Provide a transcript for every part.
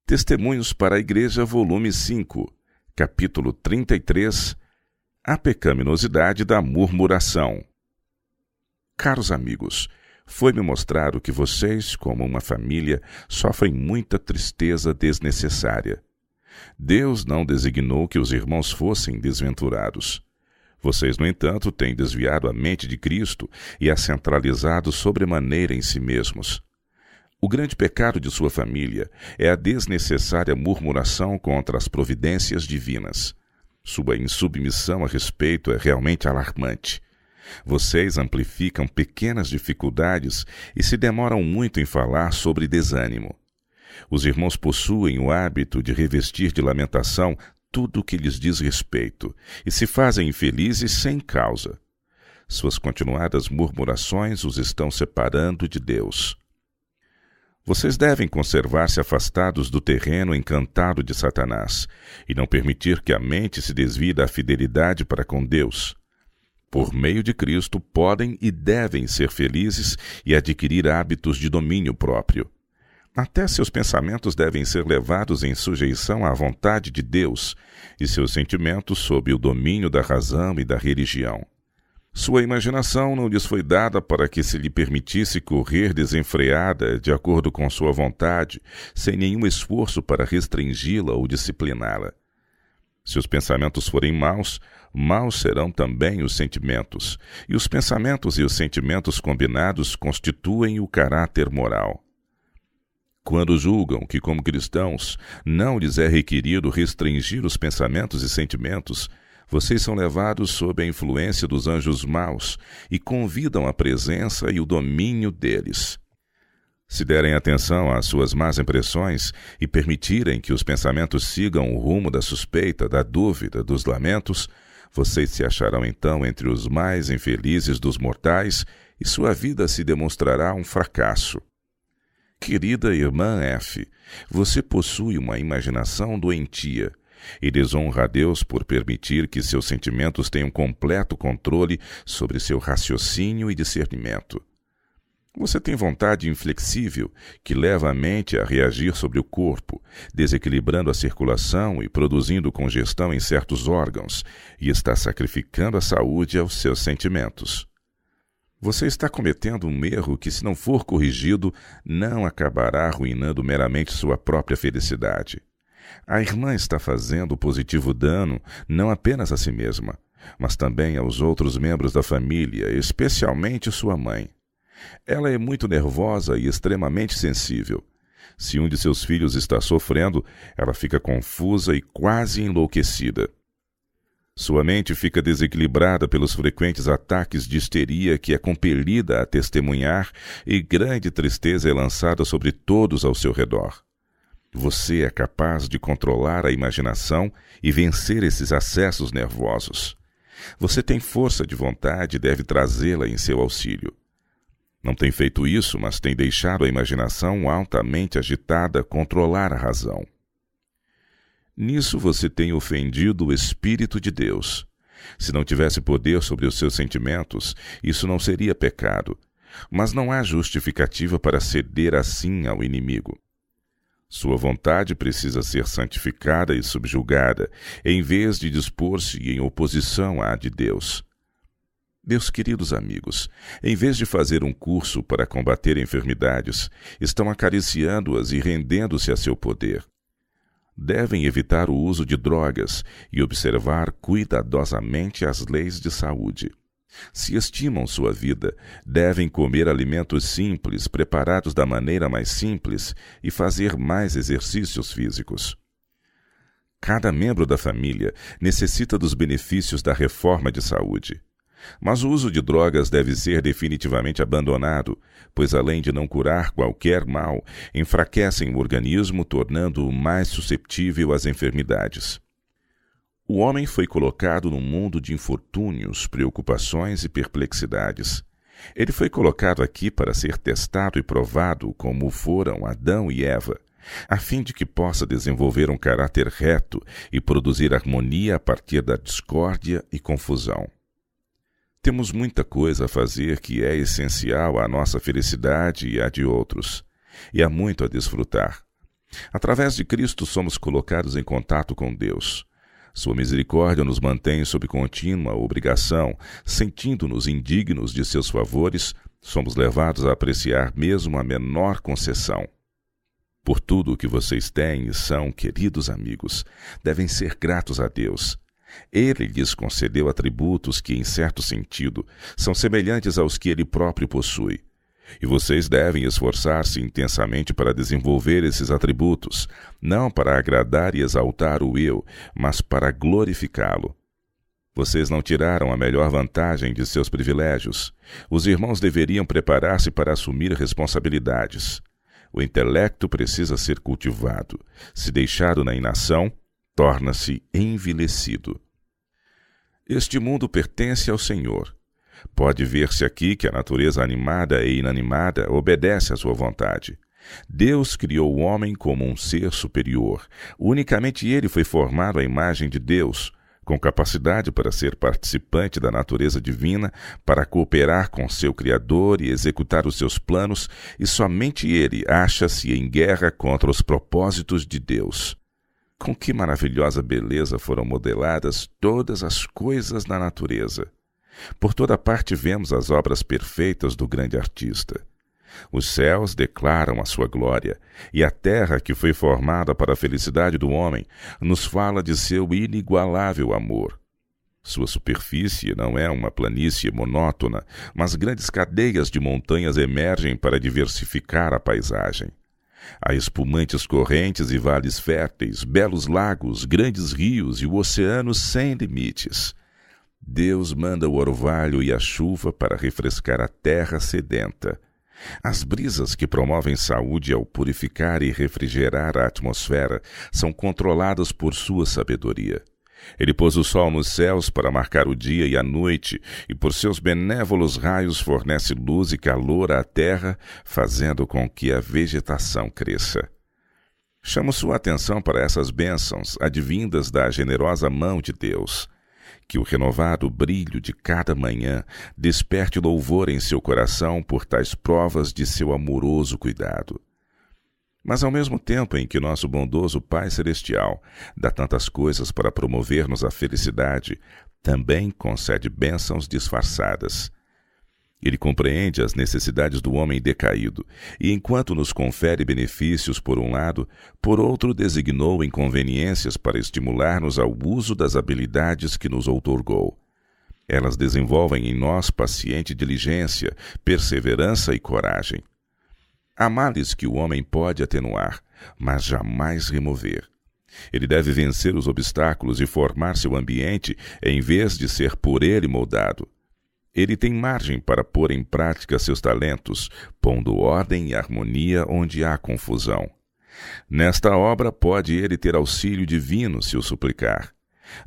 Testemunhos para a Igreja, volume 5, capítulo 33, A pecaminosidade da murmuração. Caros amigos, foi-me mostrado que vocês, como uma família, sofrem muita tristeza desnecessária. Deus não designou que os irmãos fossem desventurados. Vocês, no entanto, têm desviado a mente de Cristo e a centralizado sobremaneira em si mesmos. O grande pecado de sua família é a desnecessária murmuração contra as providências divinas. Sua insubmissão a respeito é realmente alarmante. Vocês amplificam pequenas dificuldades e se demoram muito em falar sobre desânimo. Os irmãos possuem o hábito de revestir de lamentação tudo o que lhes diz respeito e se fazem infelizes sem causa. Suas continuadas murmurações os estão separando de Deus. Vocês devem conservar-se afastados do terreno encantado de Satanás e não permitir que a mente se desvie da fidelidade para com Deus. Por meio de Cristo, podem e devem ser felizes e adquirir hábitos de domínio próprio. Até seus pensamentos devem ser levados em sujeição à vontade de Deus e seus sentimentos sob o domínio da razão e da religião. Sua imaginação não lhes foi dada para que se lhe permitisse correr desenfreada de acordo com sua vontade, sem nenhum esforço para restringi-la ou discipliná-la. Se os pensamentos forem maus, maus serão também os sentimentos, e os pensamentos e os sentimentos combinados constituem o caráter moral. Quando julgam que, como cristãos, não lhes é requerido restringir os pensamentos e sentimentos, vocês são levados sob a influência dos anjos maus e convidam a presença e o domínio deles. Se derem atenção às suas más impressões e permitirem que os pensamentos sigam o rumo da suspeita, da dúvida, dos lamentos, vocês se acharão então entre os mais infelizes dos mortais e sua vida se demonstrará um fracasso. Querida irmã F., você possui uma imaginação doentia e desonra a Deus por permitir que seus sentimentos tenham completo controle sobre seu raciocínio e discernimento. Você tem vontade inflexível que leva a mente a reagir sobre o corpo, desequilibrando a circulação e produzindo congestão em certos órgãos, e está sacrificando a saúde aos seus sentimentos. Você está cometendo um erro que, se não for corrigido, não acabará arruinando meramente sua própria felicidade. A irmã está fazendo positivo dano não apenas a si mesma, mas também aos outros membros da família, especialmente sua mãe. Ela é muito nervosa e extremamente sensível. Se um de seus filhos está sofrendo, ela fica confusa e quase enlouquecida. Sua mente fica desequilibrada pelos frequentes ataques de histeria que é compelida a testemunhar e grande tristeza é lançada sobre todos ao seu redor. Você é capaz de controlar a imaginação e vencer esses acessos nervosos. Você tem força de vontade e deve trazê-la em seu auxílio. Não tem feito isso, mas tem deixado a imaginação altamente agitada controlar a razão. Nisso você tem ofendido o Espírito de Deus. Se não tivesse poder sobre os seus sentimentos, isso não seria pecado, mas não há justificativa para ceder assim ao inimigo. Sua vontade precisa ser santificada e subjugada, em vez de dispor-se em oposição à de Deus. Meus queridos amigos, em vez de fazer um curso para combater enfermidades, estão acariciando-as e rendendo-se a seu poder. Devem evitar o uso de drogas e observar cuidadosamente as leis de saúde. Se estimam sua vida, devem comer alimentos simples, preparados da maneira mais simples, e fazer mais exercícios físicos. Cada membro da família necessita dos benefícios da reforma de saúde. Mas o uso de drogas deve ser definitivamente abandonado, pois além de não curar qualquer mal, enfraquecem o organismo, tornando-o mais susceptível às enfermidades. O homem foi colocado num mundo de infortúnios, preocupações e perplexidades. Ele foi colocado aqui para ser testado e provado como foram Adão e Eva, a fim de que possa desenvolver um caráter reto e produzir harmonia a partir da discórdia e confusão. Temos muita coisa a fazer que é essencial à nossa felicidade e à de outros, e há muito a desfrutar. Através de Cristo somos colocados em contato com Deus. Sua misericórdia nos mantém sob contínua obrigação, sentindo-nos indignos de seus favores, somos levados a apreciar mesmo a menor concessão. Por tudo o que vocês têm e são, queridos amigos, devem ser gratos a Deus. Ele lhes concedeu atributos que, em certo sentido, são semelhantes aos que ele próprio possui. E vocês devem esforçar-se intensamente para desenvolver esses atributos, não para agradar e exaltar o eu, mas para glorificá-lo. Vocês não tiraram a melhor vantagem de seus privilégios. Os irmãos deveriam preparar-se para assumir responsabilidades. O intelecto precisa ser cultivado. Se deixado na inação, torna-se envelhecido. Este mundo pertence ao Senhor. Pode ver-se aqui que a natureza animada e inanimada obedece à sua vontade. Deus criou o homem como um ser superior. Unicamente ele foi formado à imagem de Deus, com capacidade para ser participante da natureza divina, para cooperar com seu Criador e executar os seus planos, e somente ele acha-se em guerra contra os propósitos de Deus. Com que maravilhosa beleza foram modeladas todas as coisas na natureza! Por toda parte vemos as obras perfeitas do grande artista. Os céus declaram a sua glória, e a terra, que foi formada para a felicidade do homem, nos fala de seu inigualável amor. Sua superfície não é uma planície monótona, mas grandes cadeias de montanhas emergem para diversificar a paisagem. Há espumantes correntes e vales férteis, belos lagos, grandes rios e o oceano sem limites. Deus manda o orvalho e a chuva para refrescar a terra sedenta. As brisas que promovem saúde ao purificar e refrigerar a atmosfera são controladas por sua sabedoria. Ele pôs o sol nos céus para marcar o dia e a noite, e por seus benévolos raios fornece luz e calor à terra, fazendo com que a vegetação cresça. Chamo sua atenção para essas bênçãos, advindas da generosa mão de Deus. Que o renovado brilho de cada manhã desperte louvor em seu coração por tais provas de seu amoroso cuidado. Mas ao mesmo tempo em que nosso bondoso Pai Celestial dá tantas coisas para promover-nos a felicidade, também concede bênçãos disfarçadas. Ele compreende as necessidades do homem decaído, e enquanto nos confere benefícios por um lado, por outro designou inconveniências para estimular-nos ao uso das habilidades que nos outorgou. Elas desenvolvem em nós paciente diligência, perseverança e coragem. Há males que o homem pode atenuar, mas jamais remover. Ele deve vencer os obstáculos e formar seu ambiente em vez de ser por ele moldado. Ele tem margem para pôr em prática seus talentos, pondo ordem e harmonia onde há confusão. Nesta obra pode ele ter auxílio divino se o suplicar.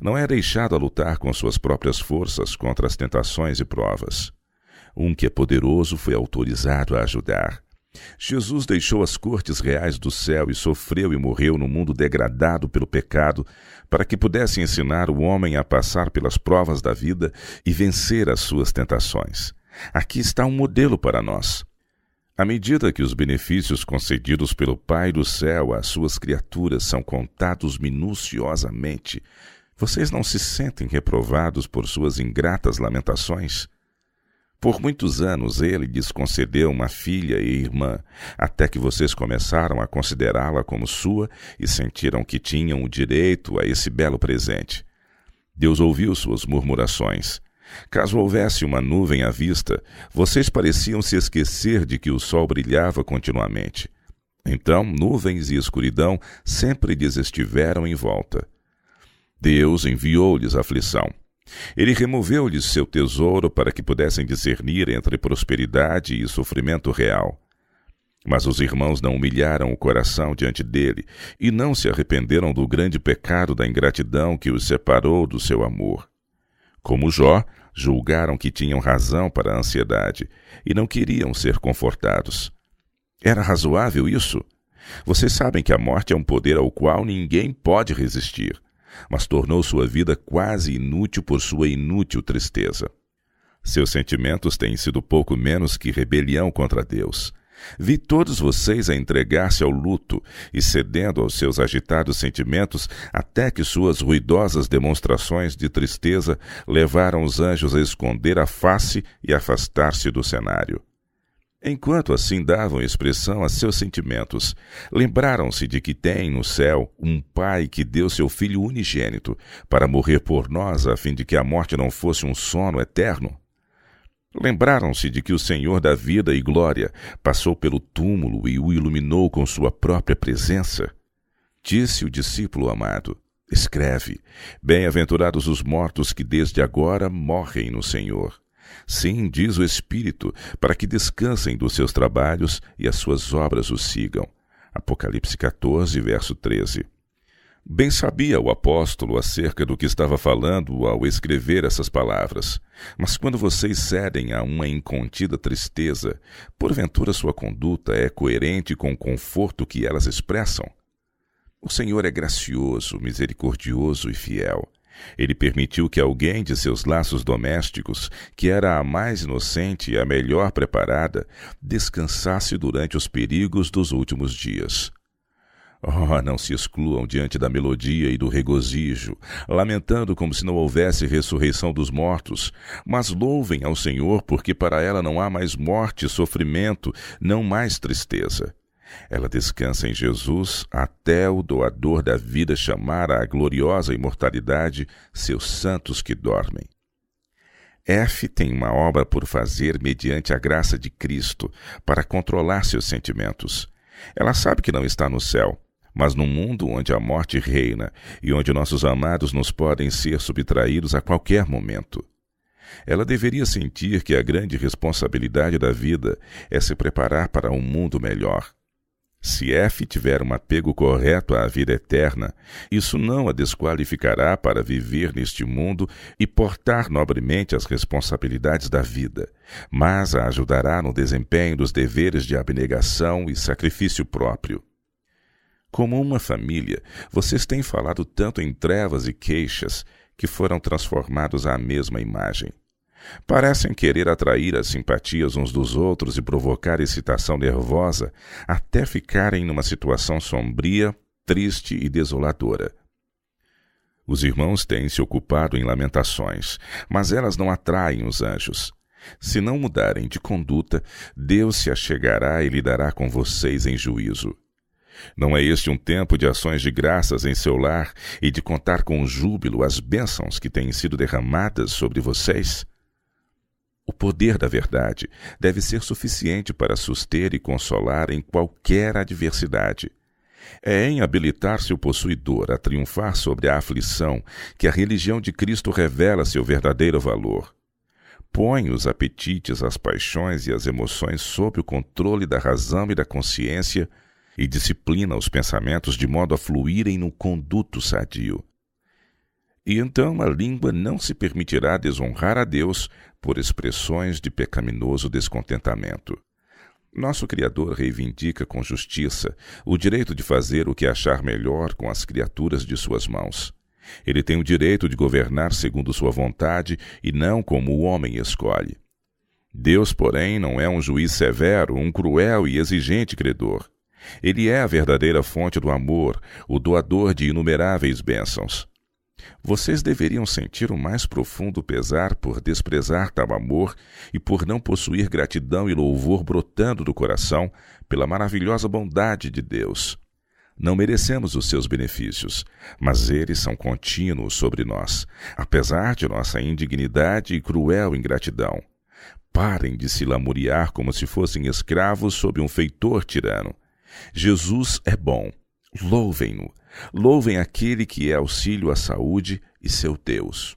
Não é deixado a lutar com suas próprias forças contra as tentações e provas. Um que é poderoso foi autorizado a ajudar. Jesus deixou as cortes reais do céu e sofreu e morreu no mundo degradado pelo pecado, para que pudesse ensinar o homem a passar pelas provas da vida e vencer as suas tentações. Aqui está um modelo para nós. À medida que os benefícios concedidos pelo Pai do céu às suas criaturas são contados minuciosamente, vocês não se sentem reprovados por suas ingratas lamentações? Por muitos anos ele lhes concedeu uma filha e irmã, até que vocês começaram a considerá-la como sua e sentiram que tinham o direito a esse belo presente. Deus ouviu suas murmurações. Caso houvesse uma nuvem à vista, vocês pareciam se esquecer de que o sol brilhava continuamente. Então, nuvens e escuridão sempre lhes estiveram em volta. Deus enviou-lhes aflição. Ele removeu-lhes seu tesouro para que pudessem discernir entre prosperidade e sofrimento real. Mas os irmãos não humilharam o coração diante dele e não se arrependeram do grande pecado da ingratidão que os separou do seu amor. Como Jó, julgaram que tinham razão para a ansiedade e não queriam ser confortados. Era razoável isso? Vocês sabem que a morte é um poder ao qual ninguém pode resistir, mas tornou sua vida quase inútil por sua inútil tristeza. Seus sentimentos têm sido pouco menos que rebelião contra Deus. Vi todos vocês a entregar-se ao luto e cedendo aos seus agitados sentimentos até que suas ruidosas demonstrações de tristeza levaram os anjos a esconder a face e afastar-se do cenário. Enquanto assim davam expressão a seus sentimentos, lembraram-se de que tem no céu um Pai que deu seu Filho unigênito para morrer por nós a fim de que a morte não fosse um sono eterno. Lembraram-se de que o Senhor da vida e glória passou pelo túmulo e o iluminou com sua própria presença. Disse o discípulo amado: escreve, bem-aventurados os mortos que desde agora morrem no Senhor. Sim, diz o Espírito, para que descansem dos seus trabalhos e as suas obras os sigam. Apocalipse 14, verso 13. Bem sabia o apóstolo acerca do que estava falando ao escrever essas palavras. Mas quando vocês cedem a uma incontida tristeza, porventura sua conduta é coerente com o conforto que elas expressam? O Senhor é gracioso, misericordioso e fiel. Ele permitiu que alguém de seus laços domésticos, que era a mais inocente e a melhor preparada, descansasse durante os perigos dos últimos dias. Oh, não se excluam diante da melodia e do regozijo, lamentando como se não houvesse ressurreição dos mortos, mas louvem ao Senhor, porque para ela não há mais morte, sofrimento, não mais tristeza. Ela descansa em Jesus até o doador da vida chamar à gloriosa imortalidade seus santos que dormem. F tem uma obra por fazer mediante a graça de Cristo para controlar seus sentimentos. Ela sabe que não está no céu, mas num mundo onde a morte reina e onde nossos amados nos podem ser subtraídos a qualquer momento. Ela deveria sentir que a grande responsabilidade da vida é se preparar para um mundo melhor. Se F tiver um apego correto à vida eterna, isso não a desqualificará para viver neste mundo e portar nobremente as responsabilidades da vida, mas a ajudará no desempenho dos deveres de abnegação e sacrifício próprio. Como uma família, vocês têm falado tanto em trevas e queixas que foram transformados à mesma imagem. Parecem querer atrair as simpatias uns dos outros e provocar excitação nervosa até ficarem numa situação sombria, triste e desoladora. Os irmãos têm se ocupado em lamentações, mas elas não atraem os anjos. Se não mudarem de conduta, Deus se achegará e lidará com vocês em juízo. Não é este um tempo de ações de graças em seu lar e de contar com júbilo as bênçãos que têm sido derramadas sobre vocês? O poder da verdade deve ser suficiente para suster e consolar em qualquer adversidade. É em habilitar seu possuidor a triunfar sobre a aflição que a religião de Cristo revela seu verdadeiro valor. Põe os apetites, as paixões e as emoções sob o controle da razão e da consciência e disciplina os pensamentos de modo a fluírem no conduto sadio. E então a língua não se permitirá desonrar a Deus por expressões de pecaminoso descontentamento. Nosso Criador reivindica com justiça o direito de fazer o que achar melhor com as criaturas de suas mãos. Ele tem o direito de governar segundo sua vontade e não como o homem escolhe. Deus, porém, não é um juiz severo, um cruel e exigente credor. Ele é a verdadeira fonte do amor, o doador de inumeráveis bênçãos. Vocês deveriam sentir o mais profundo pesar por desprezar tal amor e por não possuir gratidão e louvor brotando do coração pela maravilhosa bondade de Deus. Não merecemos os seus benefícios, mas eles são contínuos sobre nós, apesar de nossa indignidade e cruel ingratidão. Parem de se lamuriar como se fossem escravos sob um feitor tirano. Jesus é bom. Louvem-no. Louvem aquele que é auxílio à saúde e seu Deus.